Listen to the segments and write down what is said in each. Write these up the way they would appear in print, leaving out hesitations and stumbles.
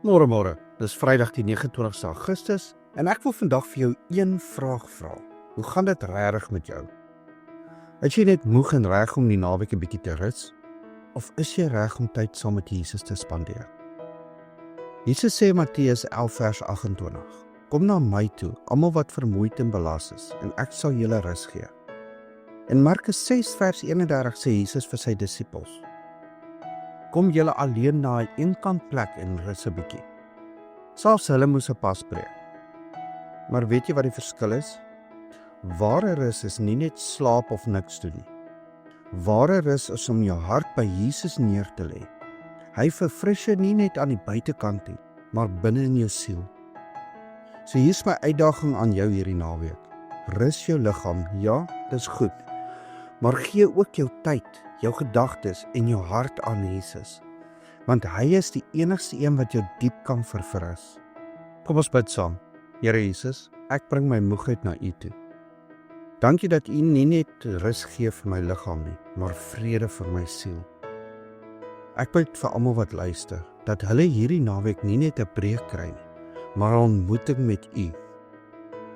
Môre, dis Vrydag die 29ste Augustus en ek wil vandag vir jou een vraag vra. Hoe gaan dit regtig met jou? Is jy net moeg en reg om die naweek 'n bietjie te rus? Of is jy reg om tyd saam met Jesus te spandeer? Jesus sê in Matteus 11 vers 28: Kom na my toe, almal wat vermoeid en belas is, en ek sal julle rus gee. In Markus 6 vers 31 sê Jesus vir sy disippels: Kom julle alleen na 'n eenkant plek en rus 'n bietjie. Selfs hulle moes 'n pas breek. Maar weet jy wat die verskil is? Ware rus is nie net slaap of niks doen nie. Ware rus is om jou hart by Jesus neer te lê. Hy verfris jou nie net aan die buitekant nie, maar binne in jou siel. So hier is my uitdaging aan jou hierdie naweek. Rus jou liggaam, ja, dis goed. Maar gee ook jou tyd, jou gedagtes en jou hart aan Jesus. Want hy is die enigste een wat jou diep kan verfris. Kom ons bid saam. Here Jesus, ek bring my moegheid na U toe. Dankie dat U nie net rus gee vir my liggaam nie, maar vrede vir my siel. Ek bid vir almal wat luister, dat hulle hierdie naweek nie net 'n preek kry nie, maar 'n ontmoeting met U.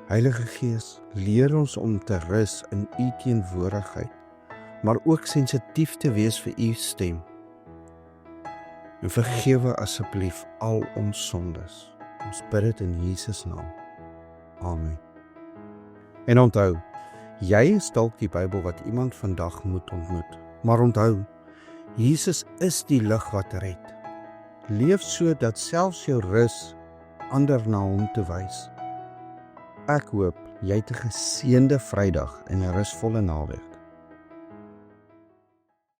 Heilige Gees, leer ons om te rus in U teenwoordigheid, maar ook sensitief te wees vir U stem. En vergewe asseblief al ons sondes. Ons bid dit in Jesus naam. Amen. En onthou, jy is dalk die Bybel wat iemand vandag moet ontmoet. Maar onthou, Jesus is die lig wat red. Leef so dat selfs jou rus ander na hom toe wys. Ek hoop jy het 'n geseënde Vrydag en 'n rusvolle naweek.